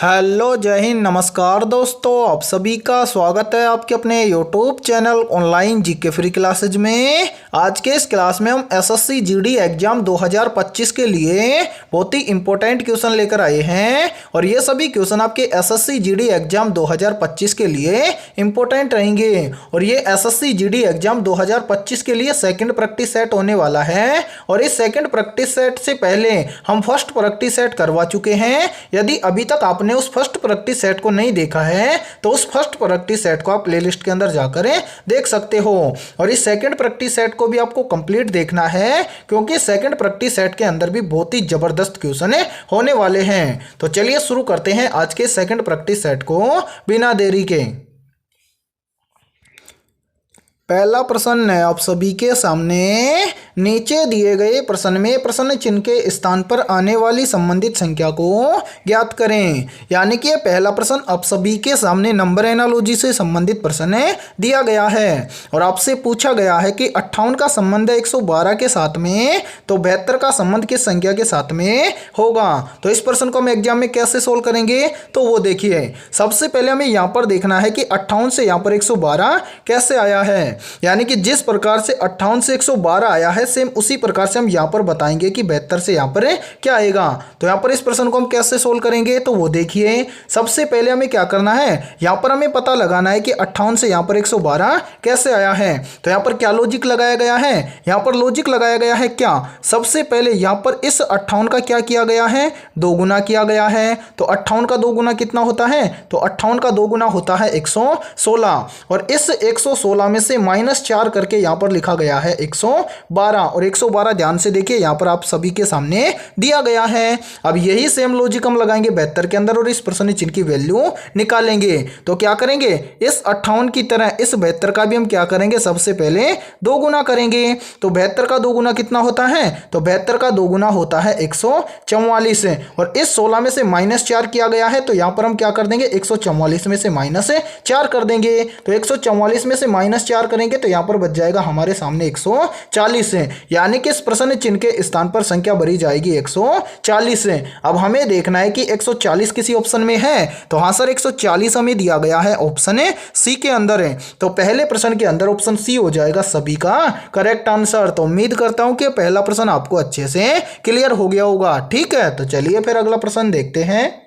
Hello जय हिंद नमस्कार दोस्तों, आप सभी का स्वागत है आपके अपने YouTube channel online GK free classes में। आज के इस क्लास में हम एसएससी जीडी एग्जाम 2025 के लिए बहुत ही इंपॉर्टेंट क्वेश्चन लेकर आए हैं और ये सभी क्वेश्चन आपके एसएससी जीडी एग्जाम 2025 के लिए इंपॉर्टेंट रहेंगे। और ये एसएससी जीडी एग्जाम 2025 के लिए सेकंड प्रैक्टिस सेट होने वाला है और इस सेकंड प्रैक्टिस सेट से पहले हम फर्स्ट प्रैक्टिस सेट करवा चुके हैं। यदि अभी तक आपने उस फर्स्ट प्रैक्टिस सेट को नहीं देखा है तो उस फर्स्ट प्रैक्टिस सेट को आप प्लेलिस्ट के अंदर जाकर देख सकते हो। और इस सेकंड प्रैक्टिस सेट को भी आपको कंप्लीट देखना है क्योंकि सेकंड प्रैक्टिस सेट के अंदर भी बहुत ही जबरदस्त क्वेश्चन होने वाले हैं। तो चलिए शुरू करते हैं आज के सेकंड प्रैक्टिस सेट को बिना देरी के। पहला प्रश्न है आप सभी के सामने, नीचे दिए गए प्रश्न में प्रश्न चिन्ह के स्थान पर आने वाली संबंधित संख्या को ज्ञात करें। यानी कि पहला प्रश्न आप सभी के सामने नंबर एनालॉजी से संबंधित प्रश्न दिया गया है और आपसे पूछा गया है कि 58 का संबंध है 112 के साथ में, तो 72 का संबंध किस संख्या के साथ में होगा। तो इस प्रश्न को हम एग्जाम में कैसे सोल्व करेंगे, तो वो देखिए सबसे पहले हमें यहाँ पर देखना है कि 58 से यहाँ पर 112 कैसे आया है। यानी कि जिस प्रकार से 58 से 112 आया है सेम उसी प्रकार से हम यहां पर बताएंगे कि 72 से यहां पर क्या आएगा। तो यहां पर इस प्रश्न को हम कैसे सोल्व करेंगे, तो वो देखिए सबसे पहले हमें क्या करना है, यहां पर हमें पता लगाना है कि 58 से यहां पर 112 कैसे आया है। तो यहां पर क्या लॉजिक लगाया गया है, यहां पर लॉजिक लगाया गया है क्या, सबसे पहले यहां पर इस 58 का क्या किया गया है, दो गुना किया गया है। तो 58 का दो गुना कितना होता है, तो 58 का दो गुना होता है 116 और इस 116 में से -4 करके यहां पर लिखा गया है 112 और 112 ध्यान से देखिए यहां पर आप सभी के सामने दिया गया है। अब यही सेम लॉजिक हम लगाएंगे 72 के अंदर और इस प्रश्न चिन्ह की वैल्यू निकालेंगे। तो क्या करेंगे, इस 58 की तरह इस 72 का भी हम क्या करेंगे, सबसे पहले दो गुना करेंगे। तो 72 का दो गुना कितना होता है, तो 72 का दो गुना होता है 144 और इस 16 में से -4 किया गया है तो यहां पर हम क्या कर देंगे, 144 में से -4 कर देंगे। तो 144 में से -4 करेंगे तो यहां पर बच जाएगा हमारे सामने 140 है। यानी कि इस प्रश्न चिन्ह के स्थान पर संख्या भरी जाएगी 140 है। अब हमें देखना है कि 140 किसी ऑप्शन में है, तो हाँ सर 140 हमें दिया गया है ऑप्शन सी के अंदर है। तो पहले प्रश्न के अंदर ऑप्शन सी हो जाएगा सभी का करेक्ट आंसर। तो उम्मीद करता हूं कि पहला प्रश्न आपको अच्छे से क्लियर हो गया होगा। ठीक है, तो चलिए फिर अगला प्रश्न देखते हैं।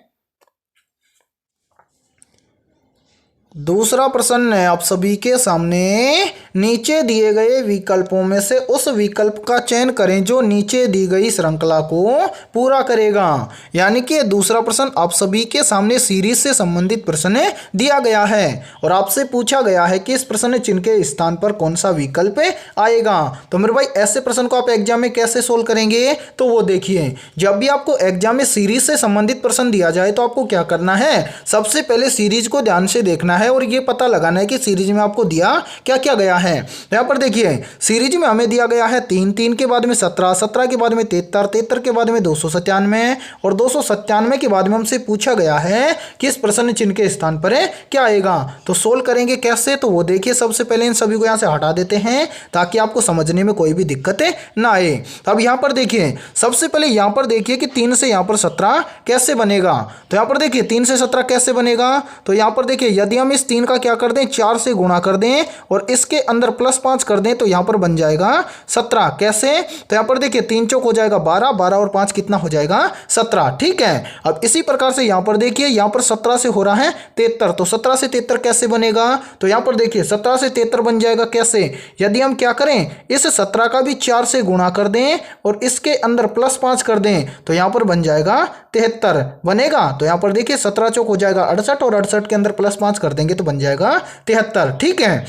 दूसरा प्रश्न है आप सभी के सामने, नीचे दिए गए विकल्पों में से उस विकल्प का चयन करें जो नीचे दी गई श्रृंखला को पूरा करेगा। यानी कि दूसरा प्रश्न आप सभी के सामने सीरीज से संबंधित प्रश्न दिया गया है और आपसे पूछा गया है कि इस प्रश्न चिन्ह के स्थान पर कौन सा विकल्प आएगा। तो मेरे भाई ऐसे प्रश्न को आप एग्जाम में कैसे सोल्व करेंगे, तो वो देखिए जब भी आपको एग्जाम में सीरीज से संबंधित प्रश्न दिया जाए तो आपको क्या करना है, सबसे पहले सीरीज को ध्यान से देखना है और ये पता लगाना है कि सीरीज में आपको दिया क्या क्या गया है। यहां पर देखिए सीरीज में हमें दिया गया है 3, 3 के बाद में 17, 17 के बाद में 73, 73 के बाद में 297 और 297 के बाद में हमसे पूछा गया है कि इस प्रश्न चिन्ह के स्थान पर क्या आएगा। तो सोल्व करेंगे कैसे, तो वो देखिए सबसे पहले इन सभी को यहां से हटा देते हैं ताकि आपको समझने में कोई भी दिक्कत ना आए। तो अब यहां पर देखिए सबसे पहले यहां पर देखिए कि 3 से यहां पर 17 कैसे बनेगा। तो यहां पर देखिए 3 से 17 कैसे बनेगा, तो यहां पर देखिए यदि हम इस 3 का क्या कर दें, 4 से गुणा कर दें और इसके अंदर +5 कर दें तो यहां पर बन जाएगा 17। कैसे, तो यहां पर देखिए 3 चौक हो जाएगा 12, 12 और 5 कितना हो जाएगा 17। ठीक है, अब इसी प्रकार से यहां पर देखिए यहां पर 17 से हो रहा है 73, तो 17 से 73 कैसे बनेगा, तो यहां पर देखिए 17 से 73 बन जाएगा कैसे, यदि हम क्या करें इस 17 का भी 4 से गुणा कर दें और इसके अंदर +5 कर दें तो यहां पर बन जाएगा 73 बनेगा। तो यहां पर देखिए 17 चौक हो जाएगा 68 और 68 के अंदर +5 कर देंगे तो बन जाएगा 73। ठीक है,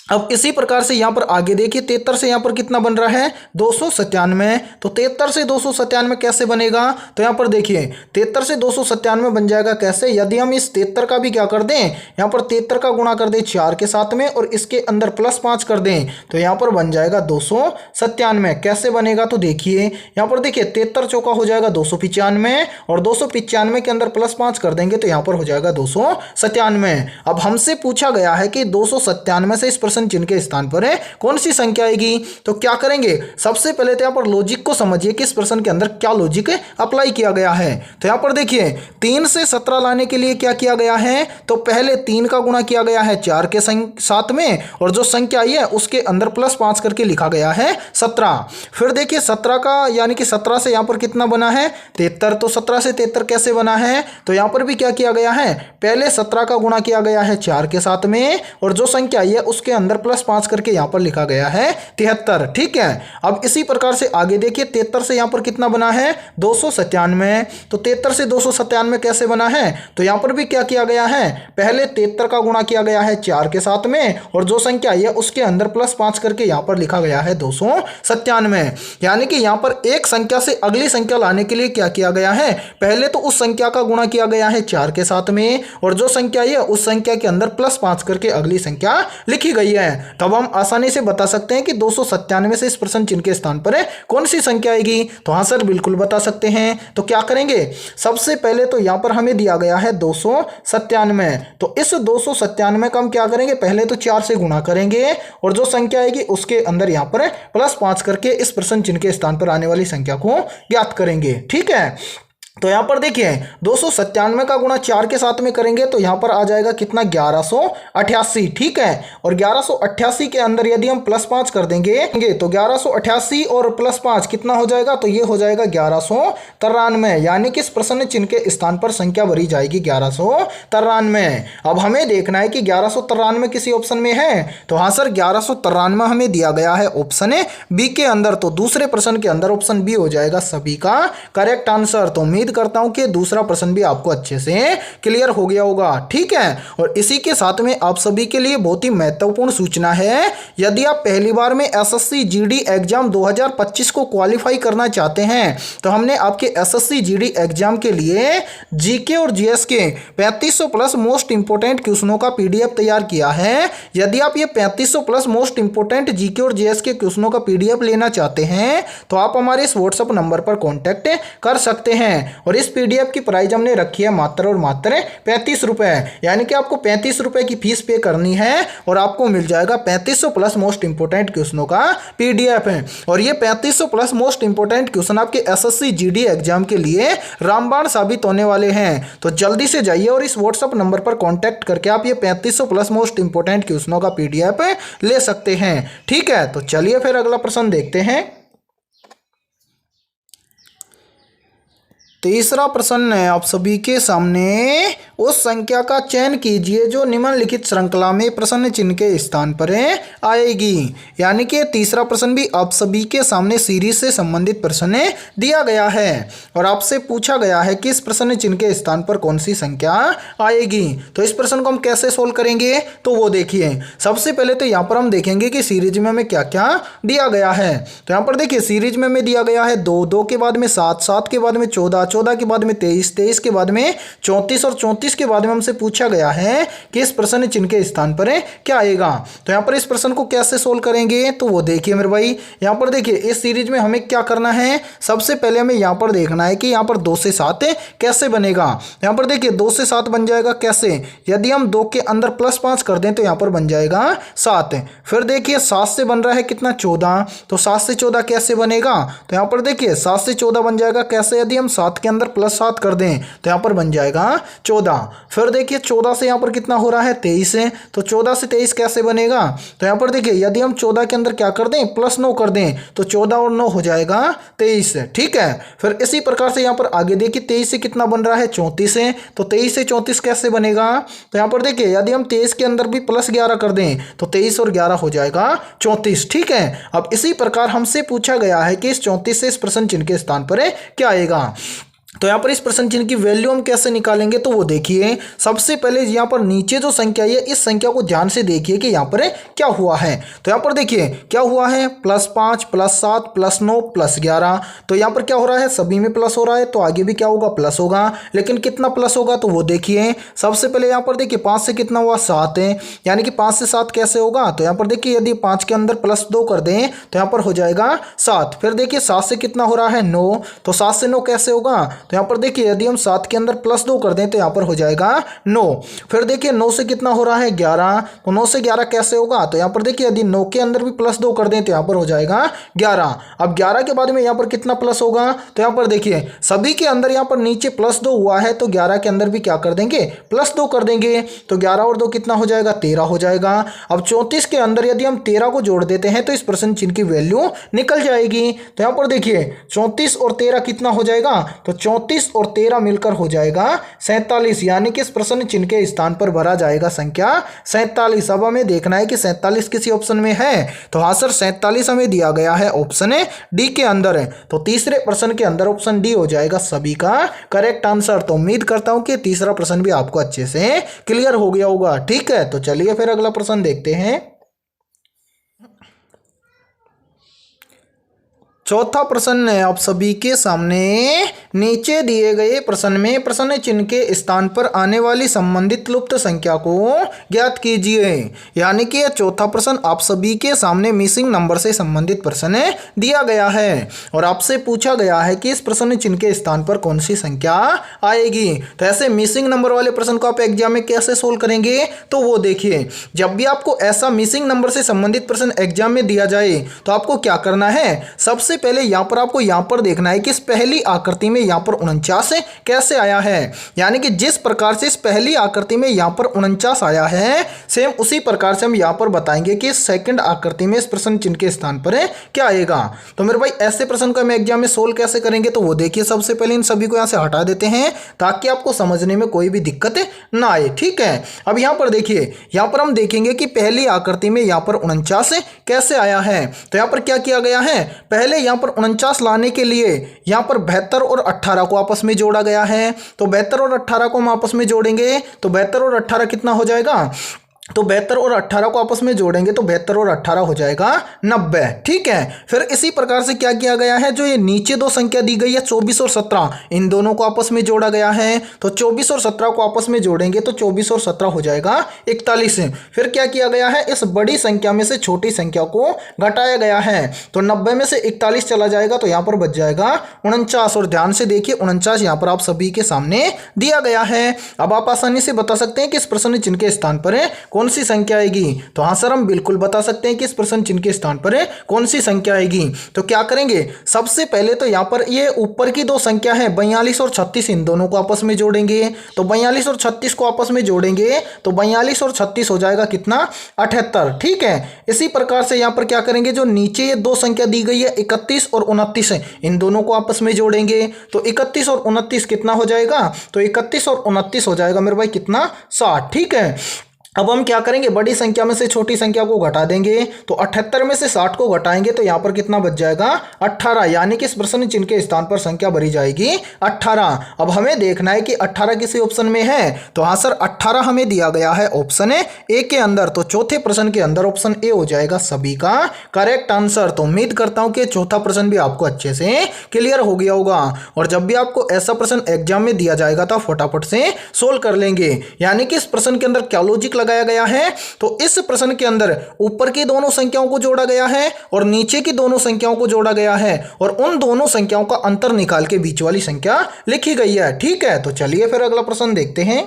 अब इसी प्रकार से यहां पर आगे देखिए 73 से यहां पर कितना बन रहा है 297, तो 73 से 297 कैसे बनेगा, तो यहां पर देखिए 73 से 297 बन जाएगा कैसे, यदि हम इस 73 का भी क्या कर दें, यहां पर 73 का गुणा कर दें 4 के साथ में और इसके अंदर +5 कर दें तो यहां पर बन जाएगा 297। कैसे बनेगा, तो देखिए यहां पर देखिए 73 चौका हो जाएगा 295 और 295 के अंदर +5 कर देंगे तो यहां पर हो जाएगा 297। अब हमसे पूछा गया है कि 297 से इस प्रश्न चिन्ह के स्थान पर कौन सी संख्या आएगी। तो क्या करेंगे, सबसे पहले तो यहाँ पर लॉजिक को समझिए कि इस प्रश्न के अंदर क्या लॉजिक अप्लाई किया गया है। तो यहाँ पर देखिए 3 से 17 लाने के लिए क्या किया गया है, तो पहले 3 का गुणा किया गया है 4 के साथ में, और जो संख्या आई है उसके अंदर +5 करके लिखा गया है 17। फिर देखिए 17 का यानी कि 17 से यहाँ पर कितना बना है 73। तो 17 से 73 कैसे बना है, तो यहाँ पर भी क्या किया गया है, पहले 17 का गुणा किया गया है 4 के साथ में, और जो संख्या आई है उसके अंदर +5 करके यहाँ पर लिखा गया है 73। ठीक है, अब इसी प्रकार से आगे देखिए 73 से यहाँ पर कितना बना है 297। तो 73 से 297 कैसे बना है, तो यहाँ पर भी क्या किया गया है, पहले 73 का गुणा किया गया है 4 के साथ में, और जो संख्या आई है उसके अंदर +5 करके यहाँ पर लिखा गया है 297। यानी कि यहाँ पर एक संख्या से अगली संख्या लाने के लिए क्या किया गया है, पहले तो उस संख्या का गुणा किया गया है 4 के साथ में, और जो संख्या आई है उस संख्या के अंदर +5 करके अगली संख्या लिखी गई है। तब हम आसानी से बता सकते हैं कि 297 से इस प्रश्न चिन्ह के स्थान पर कौन सी संख्या आएगी। तो हाँ सर बिल्कुल बता सकते हैं। तो क्या करेंगे, सबसे पहले तो यहाँ पर हमें दिया गया है 297। तो इस 297 का हम क्या करेंगे, पहले तो 4 से गुणा करेंगे, और जो संख्या आएगी उसके अंदर यहाँ पर +5 करके इस प्रश्न चिन्ह के स्थान पर आने वाली संख्या को ज्ञात करेंगे। ठीक है, तो यहाँ पर देखिए 297 का गुणा 4 के साथ में करेंगे तो यहाँ पर आ जाएगा कितना 1188। ठीक है, और 1188 के अंदर यदि हम +5 कर देंगे तो 1188 और +5 कितना हो जाएगा, तो ये हो जाएगा 1193। यानी कि इस प्रश्न चिन्ह के स्थान पर संख्या भरी जाएगी 1193। अब हमें देखना है कि 1193 किसी ऑप्शन में है। तो हाँ सर 1193 हमें दिया गया है ऑप्शन बी के अंदर। तो दूसरे प्रश्न के अंदर ऑप्शन बी हो जाएगा सभी का करेक्ट आंसर। तो उम्मीद करता हूं कि दूसरा प्रश्न भी आपको अच्छे से क्लियर हो गया होगा। ठीक है, और इसी के साथ में आप सभी के लिए बहुत ही महत्वपूर्ण सूचना है, यदि आप पहली बार में एसएससी जीडी एग्जाम 2025 को क्वालिफाई करना चाहते हैं तो हमने आपके एसएससी जीडी एग्जाम के लिए जीके और जीएस के 3500 प्लस मोस्ट इंपोर्टेंट क्वेश्चनों का पीडीएफ तैयार किया है। यदि आप ये 3500 प्लस मोस्ट इंपोर्टेंट जीके और जीएस के क्वेश्चनों का पीडीएफ लेना चाहते हैं तो आप हमारे इस व्हाट्सएप नंबर पर कॉन्टैक्ट कर सकते हैं। और इस पीडीएफ की प्राइस हमने रखी है मात्र और मात्र 35 रुपए, यानी कि आपको 35 रुपए की फीस पे करनी है और आपको मिल जाएगा 3500 प्लस मोस्ट इंपोर्टेंट क्वेश्चनों का पीडीएफ है। और ये 3500 प्लस मोस्ट इंपोर्टेंट क्वेश्चन आपके एसएससी जीडी एग्जाम के लिए रामबाण साबित होने वाले हैं। तो जल्दी से जाइए और इस व्हाट्सएप नंबर पर कॉन्टैक्ट करके आप ये 3500 प्लस मोस्ट इंपोर्टेंट क्वेश्चनों का पीडीएफ ले सकते हैं। ठीक है, तो चलिए फिर अगला प्रश्न देखते हैं। तीसरा प्रश्न है आप सभी के सामने, उस संख्या का चयन कीजिए जो निम्नलिखित श्रृंखला में प्रश्न चिन्ह के स्थान पर आएगी। यानी कि तीसरा प्रश्न भी आप सभी के सामने सीरीज से संबंधित प्रश्न दिया गया है और आपसे पूछा गया है कि इस प्रश्न चिन्ह के स्थान पर कौन सी संख्या आएगी। तो इस प्रश्न को हम कैसे सोल्व करेंगे, तो वो देखिए सबसे पहले तो यहाँ पर हम देखेंगे कि सीरीज में हमें क्या क्या दिया गया है। तो यहाँ पर देखिए सीरीज में हमें दिया गया है 2, 2 के बाद में 7, 7 के बाद में 14, 14 के बाद में 23, 23 के बाद में 34 और 34 के बाद में हमसे पूछा गया है कि इस प्रश्न चिन्ह के स्थान पर क्या आएगा। तो यहाँ पर इस प्रश्न को कैसे सोल्व करेंगे, तो वो देखिए मेरे भाई यहाँ पर देखिए इस सीरीज में हमें क्या करना है। सबसे पहले हमें यहाँ पर देखना है कि यहाँ पर 2 से 7 कैसे बनेगा। यहाँ पर देखिए 2 से 7 बन जाएगा कैसे, यदि हम 2 के अंदर +5 कर दें तो यहाँ पर बन जाएगा 7। फिर देखिए 7 से बन रहा है कितना 14, तो 7 से 14 कैसे बनेगा। तो यहाँ पर देखिए 7 से 14 बन जाएगा कैसे, यदि हम 7 के अंदर +7 कर दें तो यहाँ पर बन जाएगा 14। फिर देखिए 14 से यहाँ पर कितना हो रहा है 23 है, तो 14 से 23 कैसे बनेगा। तो यहाँ पर देखिए यदि हम 14 के अंदर क्या कर दें +9 कर दें तो 14 और 9 हो जाएगा 23। ठीक है, फिर इसी प्रकार से यहाँ पर आगे देखिए 23 से कितना बन रहा है 34 है, तो 23 से 34 कैसे बनेगा। तो यहाँ पर देखिए यदि हम 23 के अंदर भी +11 कर दें तो 23 और 11 हो जाएगा 34। ठीक है, अब इसी प्रकार हमसे पूछा गया है कि इस 34 से इस प्रश्न चिन्ह के स्थान पर क्या आएगा। तो यहाँ पर इस प्रश्न चिन्ह की वैल्यू हम कैसे निकालेंगे, तो वो देखिए सबसे पहले यहाँ पर नीचे जो संख्या है इस संख्या को ध्यान से देखिए कि यहाँ पर क्या हुआ है। तो यहाँ पर देखिए क्या हुआ है +5 +7 +9 +11। तो यहाँ पर क्या हो रहा है सभी में प्लस हो रहा है, तो आगे भी क्या होगा प्लस होगा, लेकिन कितना प्लस होगा तो वो देखिए सबसे पहले यहाँ पर देखिए 5 से कितना हुआ 7 है, यानी कि 5 से 7 कैसे होगा। तो यहाँ पर देखिए यदि 5 के अंदर +2 कर दें तो यहाँ पर हो जाएगा 7। फिर देखिए 7 से कितना हो रहा है 9, तो 7 से 9 कैसे होगा। तो यहाँ पर देखिए यदि हम 7 के अंदर +2 कर दें तो यहाँ पर हो जाएगा 9। फिर देखिए 9 से कितना हो रहा है 11, तो 9 से 11 कैसे होगा, तो यहाँ पर देखिए यदि 9 के अंदर भी +2 कर दें तो यहाँ पर हो जाएगा 11। अब 11 के बाद में यहाँ पर कितना प्लस होगा, तो यहाँ पर देखिए सभी के अंदर यहाँ पर नीचे +2 हुआ है तो 11 के अंदर भी क्या कर देंगे +2 कर देंगे, तो 11 और 2 कितना हो जाएगा 13 हो जाएगा। अब 34 के अंदर यदि हम 13 को जोड़ देते हैं तो इस प्रश्न चिन्ह की वैल्यू निकल जाएगी। तो यहाँ पर देखिए 34 और 13 कितना हो जाएगा, तो 34 और 13 मिलकर हो जाएगा 47, यानी कि इस प्रश्न चिन्ह के स्थान पर भरा जाएगा संख्या 47। अब हमें देखना है कि 47 किसी ऑप्शन में है, तो हाँ सर 47 हमें दिया गया है ऑप्शन डी के अंदर है, तो तीसरे प्रश्न के अंदर ऑप्शन डी हो जाएगा सभी का करेक्ट आंसर। तो उम्मीद करता हूं कि तीसरा प्रश्न भी आपको अच्छे से क्लियर हो गया होगा। ठीक है, तो चलिए फिर अगला प्रश्न देखते हैं। चौथा प्रश्न है आप सभी के सामने, नीचे दिए गए प्रश्न में प्रश्न चिन्ह के स्थान पर आने वाली संबंधित लुप्त संख्या को ज्ञात कीजिए। यानी कि यह चौथा प्रश्न आप सभी के सामने मिसिंग नंबर से संबंधित प्रश्न दिया गया है और आपसे पूछा गया है कि इस प्रश्न चिन्ह के स्थान पर कौन सी संख्या आएगी। तो ऐसे मिसिंग नंबर वाले प्रश्न को आप एग्जाम में कैसे सोल्व करेंगे, तो वो देखिए जब भी आपको ऐसा मिसिंग नंबर से संबंधित प्रश्न एग्जाम में दिया जाए तो आपको क्या करना है, सबसे पहले यहां पर आपको यहां पर देखना है कि इस पहली आकृति में यहां पर 49 कैसे आया है। यानी कि जिस प्रकार से इस पहली आकृति में यहां पर 49 आया है सेम उसी प्रकार से हम यहां पर बताएंगे कि सेकंड आकृति में इस प्रश्न चिन्ह के स्थान पर क्या आएगा। तो मेरे भाई ऐसे प्रश्न को हम एग्जाम में सोल्व कैसे करेंगे, तो वो देखिए सबसे पहले इन सभी को यहां से हटा देते हैं ताकि आपको समझने में कोई भी दिक्कत ना आए। ठीक है, अब यहां पर देखिए यहां पर हम देखेंगे कि पहली आकृति में यहां पर 49 कैसे आया है। तो यहां पर क्या किया गया है, पहले यहां पर 49 लाने के लिए यहां पर 72 और 18 को आपस में जोड़ा गया है। तो 72 और 18 को हम आपस में जोड़ेंगे तो 72 और 18 कितना हो जाएगा, तो 72 और 18 को आपस में जोड़ेंगे तो 72 और 18 हो जाएगा 90। ठीक है, फिर इसी प्रकार से क्या किया गया है, जो ये नीचे दो संख्या दी गई है 24 और 17 इन दोनों को आपस में जोड़ा गया है। तो 24 और 17 को आपस में जोड़ेंगे तो 24 और 17 हो जाएगा 41। फिर क्या किया गया है, इस बड़ी संख्या में से छोटी संख्या को घटाया गया है। तो 90 में से 41 चला जाएगा तो यहाँ पर बच जाएगा 49। और ध्यान से देखिए 49 यहाँ पर आप सभी के सामने दिया गया है। अब आप आसानी से बता सकते हैं कि इस प्रश्न चिन्ह के स्थान पर कौन सी संख्या आएगी। तो हाँ सर हम बिल्कुल बता सकते हैं कि इस प्रश्न चिन्ह के स्थान पर कौन सी संख्या आएगी। तो क्या करेंगे, सबसे पहले तो यहाँ पर ये ऊपर की दो संख्या है 42 और 36 इन दोनों को आपस में जोड़ेंगे। तो 42 और 36 को आपस में जोड़ेंगे तो 42 और 36 हो जाएगा कितना 78। ठीक है, इसी प्रकार से यहाँ पर क्या करेंगे, जो नीचे ये दो संख्या दी गई है 31 और 29 इन दोनों को आपस में जोड़ेंगे तो 31 और 29 कितना हो जाएगा, तो 31 और 29 हो जाएगा मेरे भाई कितना 60। ठीक है, अब हम क्या करेंगे, बड़ी संख्या में से छोटी संख्या को घटा देंगे तो 78 में से 60 को घटाएंगे तो यहाँ पर कितना बच जाएगा 18। यानी कि इस प्रश्न चिन्ह के स्थान पर संख्या भरी जाएगी 18। अब हमें देखना है कि 18 किसी ऑप्शन में है। तो हाँ सर 18 हमें दिया गया है ऑप्शन ए के अंदर। तो चौथे प्रश्न के अंदर ऑप्शन ए हो जाएगा सभी का करेक्ट आंसर। तो उम्मीद करता हूँ कि चौथा प्रश्न भी आपको अच्छे से क्लियर हो गया होगा और जब भी आपको ऐसा प्रश्न एग्जाम में दिया जाएगा तो फटाफट से सोल्व कर लेंगे। यानी कि इस प्रश्न के अंदर क्या लॉजिक लगाया गया है, तो इस प्रश्न के अंदर ऊपर की दोनों संख्याओं को जोड़ा गया है और नीचे की दोनों संख्याओं को जोड़ा गया है और उन दोनों संख्याओं का अंतर निकाल के बीच वाली संख्या लिखी गई है। ठीक है, तो चलिए फिर अगला प्रश्न देखते हैं।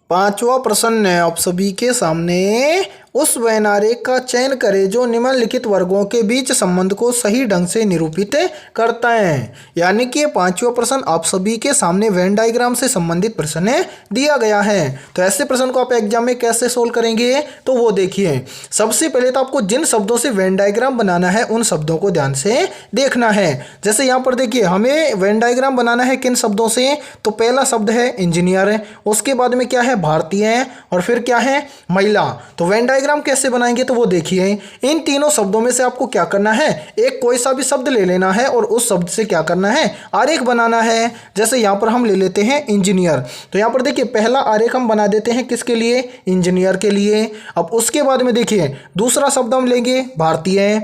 पांचवा प्रश्न है आप सभी के सामने, उस वैनारेख का चयन करें जो निम्नलिखित वर्गों के बीच संबंध को सही ढंग से निरूपित करता है। यानी कि पांचवा प्रश्न आप सभी के सामने वेन डायग्राम से संबंधित प्रश्न दिया गया है। तो ऐसे प्रश्न को आप एग्जाम में कैसे सोल्व करेंगे, तो वो देखिए सबसे पहले तो आपको जिन शब्दों से वेन डायग्राम बनाना है उन शब्दों को ध्यान से देखना है। जैसे यहाँ पर देखिए हमें वेन डायग्राम बनाना है किन शब्दों से, तो पहला शब्द है इंजीनियर, उसके बाद में क्या है भारतीय और फिर क्या है महिला। तो वेन डायग्राम कैसे बनाएंगे, तो वो देखिए इन तीनों शब्दों में से आपको क्या करना है, एक कोई सा भी शब्द ले लेना है और उस शब्द से क्या करना है आरेख बनाना है। जैसे यहाँ पर हम ले लेते हैं इंजीनियर, तो यहाँ पर देखिए पहला आरेख हम बना देते हैं किसके लिए, इंजीनियर के लिए। अब उसके बाद में देखिए दूसरा शब्द हम लेंगे भारतीय,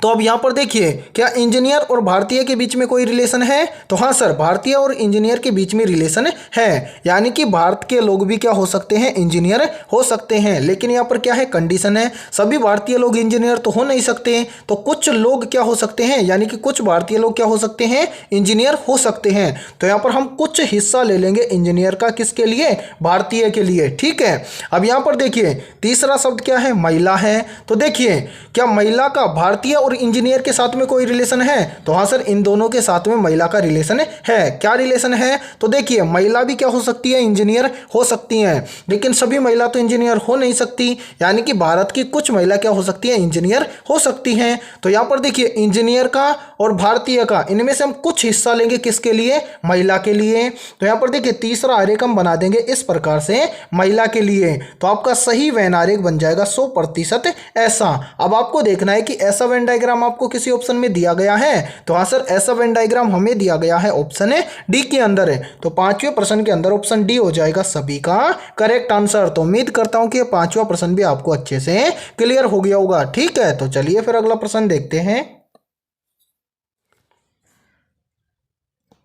तो अब यहाँ पर देखिए, क्या इंजीनियर और भारतीय के बीच में कोई रिलेशन है? तो हाँ सर, भारतीय और इंजीनियर के बीच में रिलेशन है, यानी कि भारत के लोग भी क्या हो सकते हैं, इंजीनियर हो सकते हैं। लेकिन यहाँ पर क्या है, कंडीशन है, सभी भारतीय लोग इंजीनियर तो हो नहीं सकते, तो कुछ लोग क्या हो सकते हैं, यानी कि कुछ भारतीय लोग क्या हो सकते हैं, इंजीनियर हो सकते हैं। तो यहाँ पर हम कुछ हिस्सा ले लेंगे इंजीनियर का, किसके लिए, भारतीय के लिए, ठीक है। अब यहाँ पर देखिए तीसरा शब्द क्या है, महिला है। तो देखिए क्या महिला का भारतीय और इंजीनियर के साथ में कोई रिलेशन है? तो हाँ सर, इन दोनों के साथ में महिला का रिलेशन है। क्या रिलेशन है? तो देखिए महिला भी क्या हो सकती है, इंजीनियर हो सकती हैं, लेकिन सभी महिला तो इंजीनियर हो नहीं सकती, यानी कि भारत की कुछ महिला क्या हो सकती है, इंजीनियर हो सकती हैं। तो यहाँ पर देखिए इंजीनियर का और भारतीय का, इनमें से हम कुछ हिस्सा लेंगे, किसके लिए, महिला के लिए। तो यहाँ पर देखिए तीसरा आरेख हम बना देंगे इस प्रकार से, महिला के लिए। तो आपका सही वेन आरेख बन जाएगा 100% ऐसा। अब आपको देखना है कि ऐसा वेन डायग्राम आपको किसी ऑप्शन में दिया गया है। तो हाँ सर, ऐसा वेन डायग्राम हमें दिया गया है ऑप्शन डी के अंदर है। तो 5वें प्रश्न के अंदर ऑप्शन डी हो जाएगा सभी का करेक्ट आंसर। तो उम्मीद करता हूं कि 5वां प्रश्न भी आपको अच्छे से क्लियर हो गया होगा, ठीक है। तो चलिए फिर अगला प्रश्न देखते हैं।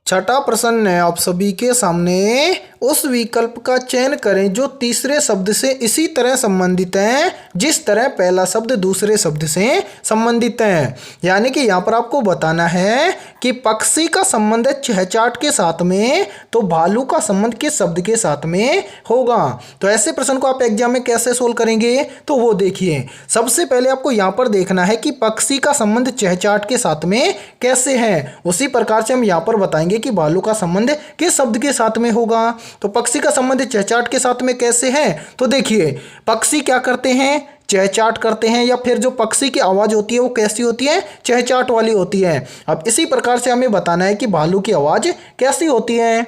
छठा प्रश्न है आप सभी के सामने, उस विकल्प का चयन करें जो तीसरे शब्द से इसी तरह संबंधित है जिस तरह पहला शब्द दूसरे शब्द से संबंधित है। यानी कि यहाँ पर आपको बताना है कि पक्षी का संबंध है चहचाट के साथ में, तो भालू का संबंध किस शब्द के साथ में होगा। तो ऐसे प्रश्न को आप एग्जाम में कैसे सोल्व करेंगे, तो वो देखिए सबसे पहले आपको यहाँ पर देखना है कि पक्षी का संबंध चहचाट के साथ में कैसे है। उसी प्रकार से हम यहाँ पर बताएंगे कि भालू का संबंध किस शब्द के साथ में होगा। तो पक्षी का संबंध चहचाट के साथ में कैसे है, तो देखिए पक्षी क्या करते हैं, चहचाट करते हैं, या फिर जो पक्षी की आवाज़ होती है वो कैसी होती है, चहचाट वाली होती है। अब इसी प्रकार से हमें बताना है कि भालू की आवाज़ कैसी होती है।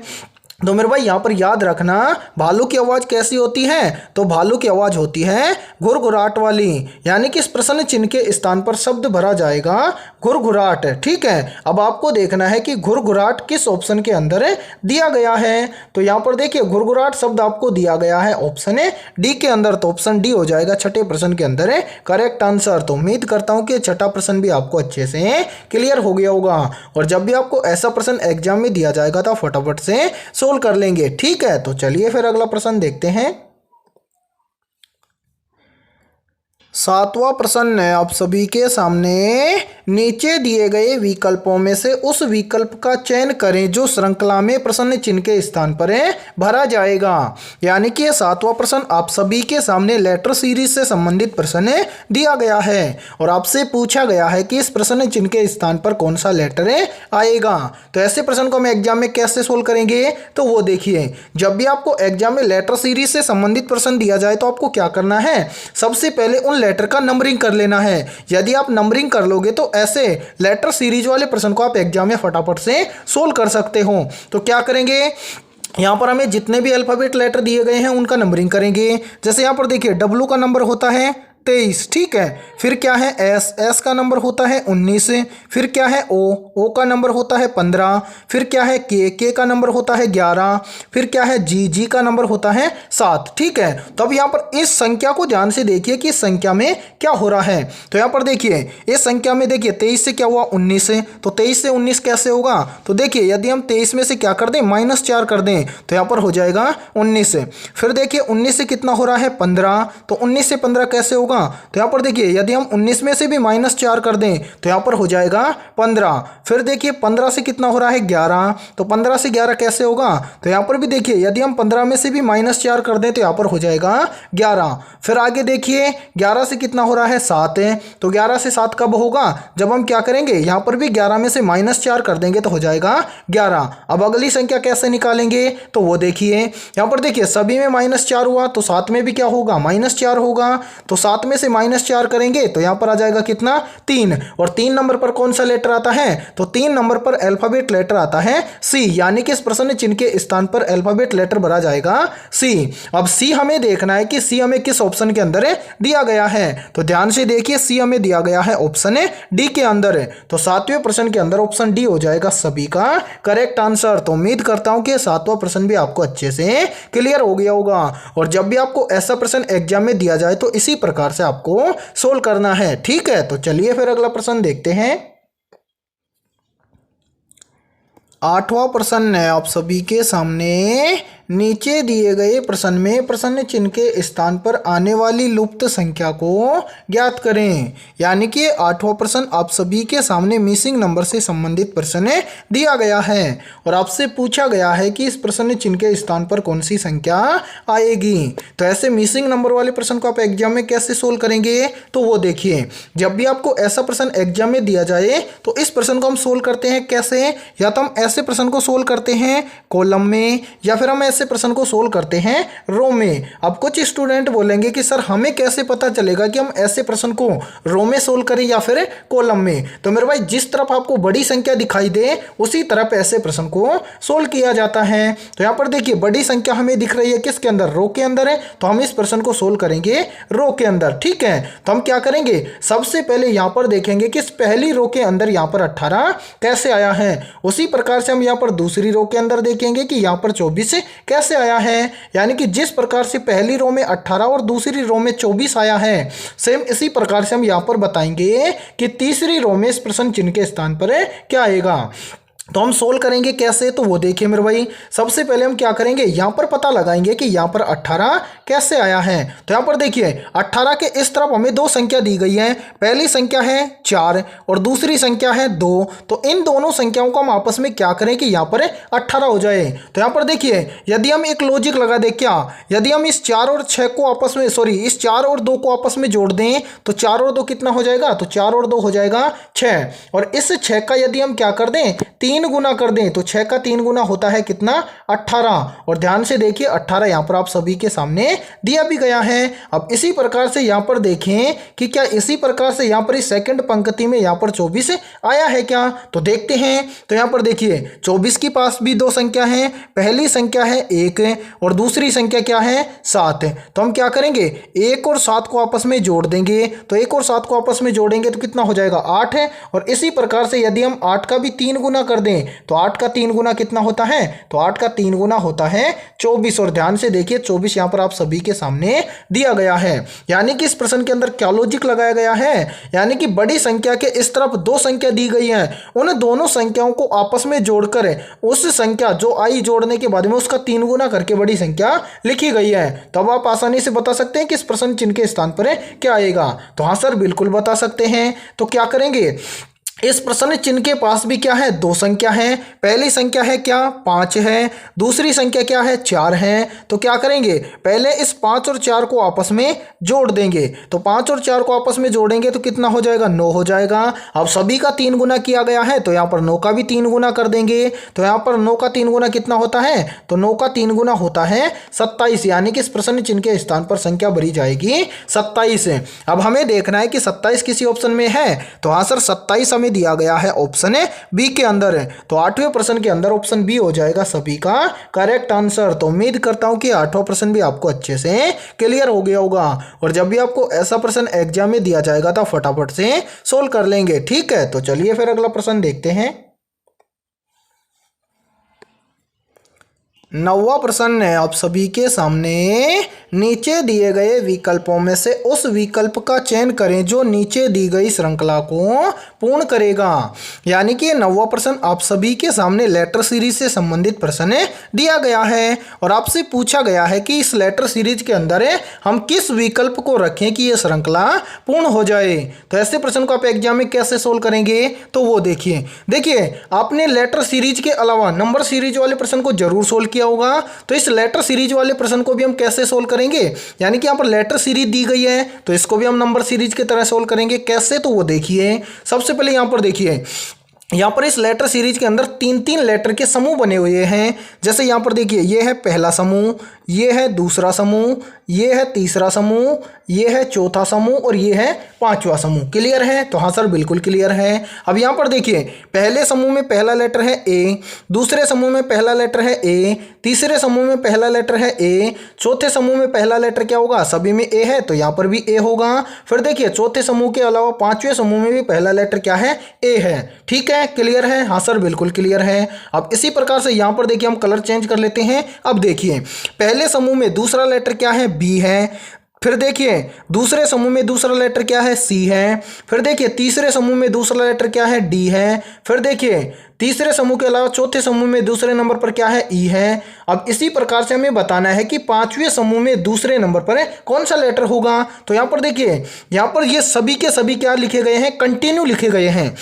तो मेरे भाई यहाँ पर याद रखना, भालू की आवाज़ कैसी होती है, तो भालू की आवाज़ होती है घुरघुराहट वाली, यानी कि इस प्रश्न चिन्ह के स्थान पर शब्द भरा जाएगा घुरघुराहट, ठीक है। अब आपको देखना है कि घुरघुराहट किस ऑप्शन के अंदर दिया गया है। तो यहाँ पर देखिए घुरघुराहट शब्द आपको दिया गया है ऑप्शन डी के अंदर, तो ऑप्शन डी हो जाएगा छठे प्रश्न के अंदर करेक्ट आंसर। तो उम्मीद करता हूँ कि छठा प्रश्न भी आपको अच्छे से क्लियर हो गया होगा, और जब भी आपको ऐसा प्रश्न एग्जाम में दिया जाएगा तो फटाफट से सोल्व कर लेंगे, ठीक है। तो चलिए फिर अगला प्रश्न देखते हैं। 7वां प्रश्न है आप सभी के सामने, नीचे दिए गए विकल्पों में से उस विकल्प का चयन करें जो श्रृंखला में प्रश्न चिन्ह के स्थान पर भरा जाएगा। यानी कि 7वां प्रश्न आप सभी के सामने लेटर सीरीज से संबंधित प्रश्न दिया गया है और आपसे पूछा गया है कि इस प्रश्न चिन्ह के स्थान पर कौन सा लेटर आएगा। तो ऐसे प्रश्न को हम एग्जाम में कैसे सोल्व करेंगे, तो वो देखिए जब भी आपको एग्जाम में लेटर सीरीज से संबंधित प्रश्न दिया जाए तो आपको क्या करना है, सबसे पहले उन लेटर का नंबरिंग कर लेना है। यदि आप नंबरिंग कर लोगे तो ऐसे लेटर सीरीज वाले प्रश्न को आप एग्जाम में फटाफट से सोल्व कर सकते हो। तो क्या करेंगे, यहाँ पर हमें जितने भी अल्फाबेट लेटर दिए गए हैं उनका नंबरिंग करेंगे। जैसे यहाँ पर देखिए डब्ल्यू का नंबर होता है 23, ठीक है। फिर क्या है एस का नंबर होता है 19। फिर क्या है ओ का नंबर होता है 15। फिर क्या है के का नंबर होता है 11। फिर क्या है जी का नंबर होता है 7, ठीक है। तो अब यहाँ पर इस संख्या को ध्यान से देखिए कि इस संख्या में क्या हो रहा है। तो यहाँ पर देखिए इस संख्या में देखिए 23 से क्या हुआ 19, तो 23 से 19 कैसे होगा, तो देखिए यदि हम 23 में से क्या कर दें, -4 कर दें, तो यहाँ पर हो जाएगा 19। फिर देखिए 19 से कितना हो रहा है 15, तो 19 से 15 कैसे होगा, तो यहां पर देखिए यदि हम 19 में से भी -4 कर दें तो यहां पर हो जाएगा 15। फिर देखिए 15 से कितना हो रहा है 11, तो 15 से 11 कैसे होगा, तो यहां पर भी देखिए यदि हम 15 में से भी -4 कर दें तो यहां पर हो जाएगा 11। फिर आगे देखिए 11 से कितना हो रहा है 7, तो 11 से 7 कब होगा, जब हम क्या करेंगे, यहां पर भी 11 में से -4 कर देंगे तो हो जाएगा 11। अब अगली संख्या कैसे निकालेंगे, तो वो देखिए यहां पर देखिए सभी में -4 हुआ तो 7 में भी क्या होगा, -4 होगा। तो 7 में से -4 करेंगे तो यहां पर आ जाएगा कितना 3, और 3 नंबर पर कौन सा लेटर आता है, तो 3 नंबर पर अल्फाबेट लेटर आता है सी, यानी कि इस प्रश्न चिन्ह के स्थान पर अल्फाबेट लेटर भरा जाएगा सी। अब सी हमें देखना है कि सी हमें किस ऑप्शन के अंदर दिया गया है, तो ध्यान से देखिए सी हमें दिया गया है ऑप्शन डी के अंदर। तो 7वें प्रश्न के अंदर ऑप्शन डी हो जाएगा सभी का करेक्ट आंसर। तो उम्मीद करता हूं कि 7वां प्रश्न भी आपको अच्छे से क्लियर हो गया होगा, और जब भी आपको ऐसा प्रश्न एग्जाम में दिया जाए तो इसी प्रकार प्रकार से आपको सोल्व करना है। ठीक है, तो चलिए फिर अगला प्रश्न देखते हैं। 8वां प्रश्न है आप सभी के सामने। नीचे दिए गए प्रश्न में प्रश्न चिन्ह के स्थान पर आने वाली लुप्त संख्या को ज्ञात करें। यानी कि 8वां प्रश्न आप सभी के सामने मिसिंग नंबर से संबंधित प्रश्न दिया गया है और आपसे पूछा गया है कि इस प्रश्न चिन्ह के स्थान पर कौन सी संख्या आएगी। तो ऐसे मिसिंग नंबर वाले प्रश्न को आप एग्जाम में कैसे सोल्व करेंगे, तो वो देखिए, जब भी आपको ऐसा प्रश्न एग्जाम में दिया जाए तो इस प्रश्न को हम सोल्व करते हैं कैसे, या तो हम ऐसे प्रश्न को सोल्व करते हैं कॉलम में, या फिर हम ऐसे प्रश्न को सोल्व करते हैं रो में। अब कुछ स्टूडेंट बोलेंगे कि सर हमें कैसे पता चलेगा कि हम ऐसे प्रश्न को रो में सोल्व करें या फिर कॉलम में। तो मेरे भाई, जिस तरफ आपको बड़ी संख्या दिखाई दे उसी तरफ ऐसे प्रश्न को सोल्व किया जाता है। तो यहां पर देखिए, बड़ी संख्या हमें दिख रही है किसके अंदर, रो के अंदर है, तो हम इस प्रश्न को सोल्व करेंगे रो के अंदर। ठीक है, तो हम क्या करेंगे, सबसे पहले यहां पर देखेंगे कि इस पहली रो के अंदर यहां पर 18 कैसे आया है। उसी प्रकार से हम यहां पर दूसरी रो के अंदर देखेंगे कि यहां पर 24 कैसे आया है। यानी कि जिस प्रकार से पहली रो में 18 और दूसरी रो में 24 आया है, सेम इसी प्रकार से हम यहां पर बताएंगे कि तीसरी रो में इस प्रश्न चिन्ह के स्थान पर क्या आएगा। तो हम सोल्व करेंगे कैसे, तो वो देखिए मेरे भाई, सबसे पहले हम क्या करेंगे, यहां पर पता लगाएंगे कि यहां पर 18 कैसे आया है। तो यहां पर देखिए, 18 के इस तरफ हमें दो संख्या दी गई है, पहली संख्या है 4 और दूसरी संख्या है 2। तो इन दोनों संख्याओं को हम आपस में क्या करें कि यहां पर 18 हो जाए। तो यहां पर देखिए, यदि हम एक लॉजिक लगा दें, क्या यदि हम इस 4 और 6 को आपस में, सॉरी, इस 4 और 2 को आपस में जोड़ दें तो 4 और 2 कितना हो जाएगा, तो 4 और 2 हो जाएगा 6। और इस 6 का यदि हम क्या कर दें, 3 गुना कर दें, तो 6 का 3 गुना होता है कितना, 18। और ध्यान से देखिए, 18 यहां पर आप सभी के सामने दिया भी गया है। अब इसी प्रकार से यहां पर देखें कि क्या इसी प्रकार से यहां पर इस सेकंड पंक्ति में यहां पर 24 आया है क्या, तो देखते हैं। तो यहां पर देखिए, 24 के पास भी दो संख्या है, पहली संख्या है 1 और दूसरी संख्या क्या है, 7। तो हम क्या करेंगे, 1 और 7 को आपस में जोड़ देंगे। तो 1 और 7 को आपस में जोड़ेंगे तो कितना हो जाएगा, 8 है। और इसी प्रकार से यदि हम 8 का भी 3 गुना कर दें तो 8 का 3 गुना कितना होता है, तो 8 का 3 गुना होता है 24। और ध्यान से देखिए, 24 यहां पर आप सभी के सामने दिया गया है। यानी कि इस प्रश्न के अंदर क्या लॉजिक लगाया गया है, यानी कि बड़ी संख्या के इस तरफ दो संख्या दी गई है, उन दोनों संख्याओं को आपस में जोड़कर उस संख्या जो आई जोड़ने के बाद में उसका 3 गुना करके बड़ी संख्या लिखी गई है। तो अब आप आसानी से बता सकते हैं कि इस प्रश्न चिन्ह के स्थान पर क्या आएगा। तो हाँ सर, बिल्कुल बता सकते हैं। तो क्या करेंगे, इस प्रश्न चिन्ह के पास भी क्या है, दो संख्या है, पहली संख्या है क्या, 5 है, दूसरी संख्या क्या है, 4 है। तो क्या करेंगे, पहले इस 5 और 4 को आपस में जोड़ देंगे। तो 5 और 4 को आपस में जोड़ेंगे तो कितना हो जाएगा, 9 हो जाएगा। अब सभी का 3 गुना किया गया है तो यहाँ पर 9 का भी 3 गुना कर देंगे। तो यहाँ पर 9 का 3 गुना कितना होता है, तो 9 का 3 गुना होता है 27। यानी कि इस प्रश्न चिन्ह के स्थान पर संख्या भरी जाएगी 27। अब हमें देखना है कि 27 किसी ऑप्शन में है। तो हाँ सर, 27 हमें दिया गया है ऑप्शन बी के अंदर है। तो 8वें प्रश्न के अंदर ऑप्शन बी हो जाएगा सभी का करेक्ट आंसर। तो उम्मीद करता हूं कि 8वां प्रश्न भी आपको अच्छे से क्लियर हो गया होगा। और जब भी आपको ऐसा प्रश्न एग्जाम में दिया जाएगा तो फटाफट से सोल्व कर लेंगे। ठीक है, तो चलिए फिर अगला प्रश्न देखते हैं। 9वां प्रश्न है आप सभी के सामने। नीचे दिए गए विकल्पों में से उस विकल्प का चयन करें जो नीचे दी गई श्रृंखला को पूर्ण करेगा। यानी कि 9वां प्रश्न आप सभी के सामने लेटर सीरीज से संबंधित प्रश्न दिया गया है और आपसे पूछा गया है कि इस लेटर सीरीज के अंदर हम किस विकल्प को रखें कि यह श्रृंखला पूर्ण हो जाए। तो ऐसे प्रश्न को आप एग्जाम में कैसे सोल्व करेंगे, तो वो देखिए आपने लेटर सीरीज के अलावा नंबर सीरीज वाले प्रश्न को जरूर सोल्व किया होगा। तो इस लेटर सीरीज वाले प्रश्न को भी हम कैसे सोल्व करेंगे, यानी कि यहां पर लेटर सीरीज दी गई है तो इसको भी हम नंबर सीरीज की तरह सोल्व करेंगे। कैसे, तो वो देखिए, सबसे पहले यहां पर देखिए, यहाँ पर इस लेटर सीरीज के अंदर 3-3 लेटर के समूह बने हुए हैं। जैसे यहाँ पर देखिए, ये है पहला समूह, ये है दूसरा समूह, ये है तीसरा समूह, ये है चौथा समूह और ये है 5वां समूह। क्लियर है, तो हाँ सर, बिल्कुल क्लियर है। अब यहाँ पर देखिए, पहले समूह में पहला लेटर है ए, दूसरे समूह में पहला लेटर है ए, तीसरे समूह में पहला लेटर है ए, चौथे समूह में पहला लेटर क्या होगा, सभी में ए है तो यहाँ पर भी ए होगा। फिर देखिए, चौथे समूह के अलावा 5वें समूह में भी पहला लेटर क्या है, ए है। ठीक है, क्लियर है, हाँ सर, बिल्कुल क्लियर है। अब इसी प्रकार से यहाँ पर देखिए हम कलर चेंज कर लेते हैं। अब देखिए, पहले समूह में दूसरा लेटर क्या है, बी है, फिर देखिए दूसरे समूह में दूसरा लेटर क्या है, सी है। फिर देखिए तीसरे समूह में दूसरा लेटर क्या है, डी है। फिर देखिए तीसरे समूह के अलावा चौथे समूह में दूसरे नंबर पर क्या है, ई है। अब इसी प्रकार से हमें बताना है कि पांचवें समूह में दूसरे नंबर पर कौन सा लेटर होगा। तो यहाँ पर देखिए, यहाँ पर ये सभी के सभी क्या लिखे गए हैं, कंटिन्यू लिखे गए हैं।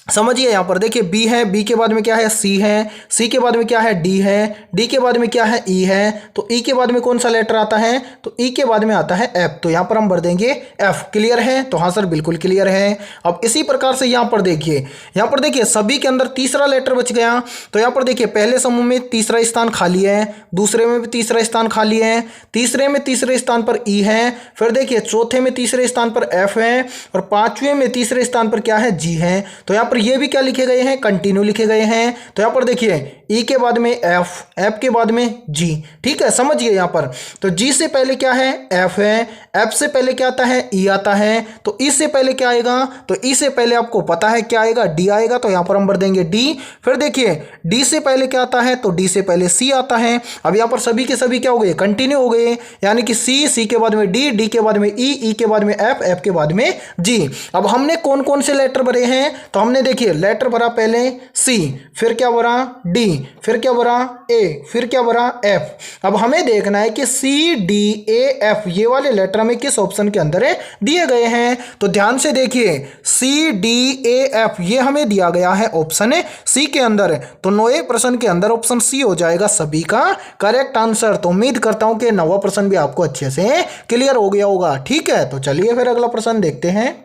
समझिए यहाँ पर देखिए बी है, बी के बाद में क्या है, सी है। सी के बाद में क्या है, डी है। डी के बाद में क्या है, ई है। तो ई के बाद में कौन सा लेटर आता है, तो ई के बाद में आता है एफ। तो यहाँ पर हम भर देंगे एफ। क्लियर है, तो हाँ सर बिल्कुल क्लियर है। अब इसी प्रकार से यहाँ पर देखिए, यहाँ पर देखिए सभी के अंदर तीसरा लेटर बच गया। तो यहाँ पर देखिए पहले समूह में तीसरा स्थान खाली है, दूसरे में भी तीसरा स्थान खाली है, तीसरे में तीसरे स्थान पर ई है। फिर देखिए चौथे में तीसरे स्थान पर एफ है और पांचवें में तीसरे स्थान पर क्या है, जी है। तो यहाँ पर ये भी क्या लिखे गए हैं, कंटिन्यू लिखे गए हैं। तो यहाँ पर देखिए ई के बाद में एफ, एफ के बाद में जी। ठीक है, समझिए यहाँ पर तो जी से पहले क्या है, एफ है। एफ से पहले क्या आता है, ई आता है। तो ई से पहले क्या आएगा, तो ई से पहले आपको पता है क्या आएगा, डी आएगा। तो यहाँ पर हम भर देंगे डी। फिर देखिए डी से पहले क्या आता है, तो डी से पहले सी आता है। अब यहाँ पर सभी के सभी क्या हो गए, कंटिन्यू हो गए, यानी कि सी, सी के बाद में डी, डी के बाद में ई, ई के बाद में एफ, एफ के बाद में जी। अब हमने कौन कौन से लेटर भरे हैं, तो हमने देखिए लेटर भरा पहले सी, फिर क्या भरा डी, फिर क्या भरा ए, फिर क्या भरा एफ। अब हमें देखना है कि सी डी ए एफ ये वाले लेटर हमें किस ऑप्शन के अंदर है दिए गए हैं। तो ध्यान से देखिए सी डी ए एफ ये हमें दिया गया है ऑप्शन सी के अंदर। तो 9वें प्रश्न के अंदर ऑप्शन सी हो जाएगा सभी का करेक्ट आंसर। तो उम्मीद करता हूं कि 9वां प्रश्न भी आपको अच्छे से क्लियर हो गया होगा। ठीक है, तो चलिए फिर अगला प्रश्न देखते हैं।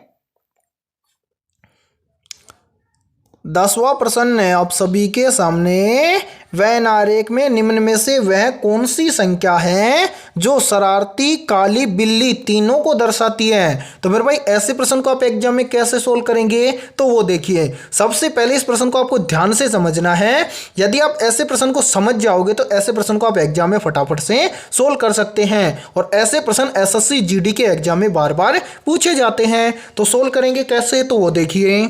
10वां प्रश्न है आप सभी के सामने। वैन आरेख में निम्न में से वह कौन सी संख्या है जो शरारती, काली, बिल्ली तीनों को दर्शाती है। तो मेरे भाई ऐसे प्रश्न को आप एग्जाम में कैसे सोल्व करेंगे, तो वो देखिए सबसे पहले इस प्रश्न को आपको ध्यान से समझना है। यदि आप ऐसे प्रश्न को समझ जाओगे तो ऐसे प्रश्न को आप एग्जाम में फटाफट से सोल्व कर सकते हैं। और ऐसे प्रश्न एसएससी जीडी के एग्जाम में बार बार पूछे जाते हैं। तो सोल्व करेंगे कैसे, तो वो देखिए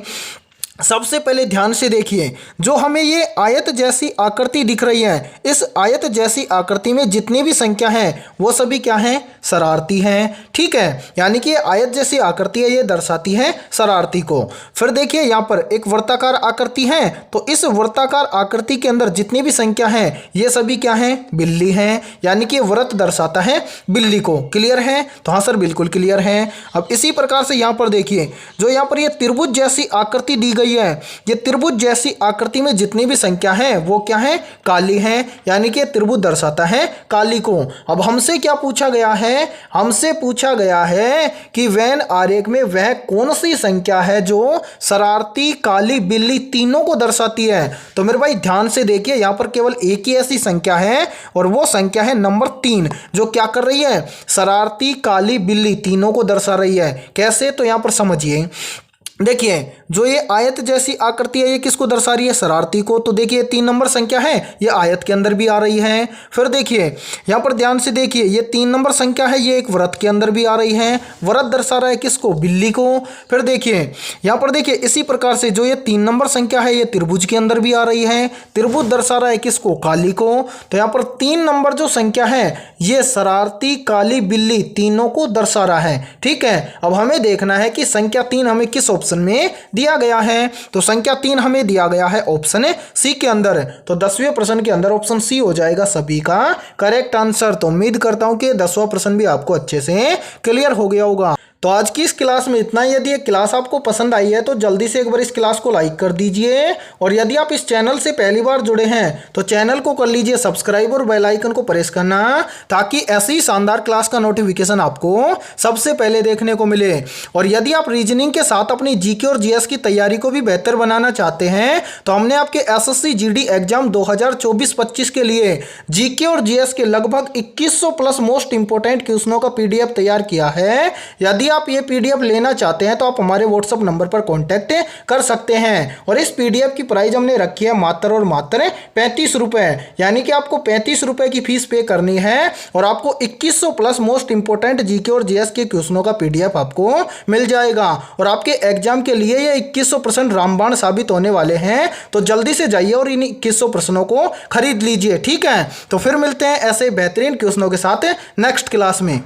सबसे पहले ध्यान से देखिए, जो हमें ये आयत जैसी आकृति दिख रही है, इस आयत जैसी आकृति में जितनी भी संख्या है वो सभी क्या हैं, शरारती हैं। ठीक है, यानी कि आयत जैसी आकृति है, ये दर्शाती है शरारती को। फिर देखिए यहाँ पर एक वृत्ताकार आकृति है, तो इस वृत्ताकार आकृति के अंदर जितनी भी संख्या है ये सभी क्या हैं, बिल्ली हैं, यानी कि वृत्त दर्शाता है बिल्ली को। क्लियर है, तो हाँ सर बिल्कुल क्लियर है। अब इसी प्रकार से यहाँ पर देखिए, जो यहाँ पर ये त्रिभुज जैसी आकृति दी गई है, ये त्रिभुज जैसी आकृति में जितनी भी संख्या है वो क्या है, काली है, यानी कि त्रिभुज दर्शाता है काली को। अब हमसे क्या पूछा गया है, हमसे पूछा गया है कि वेन आरेख में वह कौन सी संख्या है जो शरारती, काली, बिल्ली तीनों को दर्शाती है। तो मेरे भाई ध्यान से देखिए, यहां पर केवल एक ही ऐसी संख्या है और वो संख्या है नंबर 3, जो क्या कर रही है, शरारती, काली, बिल्ली तीनों को दर्शा रही है। कैसे, तो यहां पर समझिए, देखिए जो ये आयत जैसी आकृति है ये किसको दर्शा रही है, शरारती को। तो देखिए 3 नंबर संख्या है, ये आयत के अंदर भी आ रही है। फिर देखिए यहाँ पर ध्यान से देखिए, ये 3 नंबर संख्या है, ये एक वृत्त के अंदर भी आ रही है, वृत्त दर्शा रहा है किसको, बिल्ली को। फिर देखिए यहाँ पर देखिए इसी प्रकार से जो ये 3 नंबर संख्या है ये त्रिभुज के अंदर भी आ रही है, त्रिभुज दर्शा रहा है किसको, काली को। तो यहाँ पर 3 नंबर जो संख्या है ये शरारती, काली, बिल्ली तीनों को दर्शा रहा है। ठीक है, अब हमें देखना है कि संख्या 3 हमें किस ऑप्शन में दिया गया है। तो संख्या 3 हमें दिया गया है ऑप्शन सी के अंदर। तो 10वें प्रश्न के अंदर ऑप्शन सी हो जाएगा सभी का करेक्ट आंसर। तो उम्मीद करता हूं कि 10वां प्रश्न भी आपको अच्छे से क्लियर हो गया होगा। तो आज की इस क्लास में इतना ही। यदि ये क्लास आपको पसंद आई है तो जल्दी से एक बार इस क्लास को लाइक कर दीजिए, और यदि आप इस चैनल से पहली बार जुड़े हैं तो चैनल को कर लीजिए सब्सक्राइब और बेल आइकन को प्रेस करना, ताकि ऐसी शानदार क्लास का नोटिफिकेशन आपको सबसे पहले देखने को मिले। और यदि आप रीजनिंग के साथ अपनी जीके और जीएस की तैयारी को भी बेहतर बनाना चाहते हैं तो हमने आपके एसएससी जीडी एग्जाम 2024-25 के लिए जीके और जीएस के लगभग 2100 प्लस मोस्ट इंपोर्टेंट क्वेश्चनों का पीडीएफ तैयार किया है। यदि आप ये पीडीएफ लेना चाहते हैं तो आप हमारे व्हाट्सएप नंबर पर कांटेक्ट कर सकते हैं। और इस पीडीएफ की प्राइस हमने रखी है मात्र और मात्र 35 रुपए, यानी कि आपको 35 रुपए की फीस पे करनी है और आपको 2100 प्लस मोस्ट इंपोर्टेंट जीके और जीएस के क्वेश्चनों का पीडीएफ आपको मिल जाएगा। और आपके एग्जाम के लिए ये 2100% रामबाण साबित होने वाले हैं। तो जल्दी से जाइए और इन 2100 प्रश्नों को खरीद लीजिए। ठीक है, तो फिर मिलते हैं ऐसे बेहतरीन क्वेश्चनों के साथ नेक्स्ट क्लास में।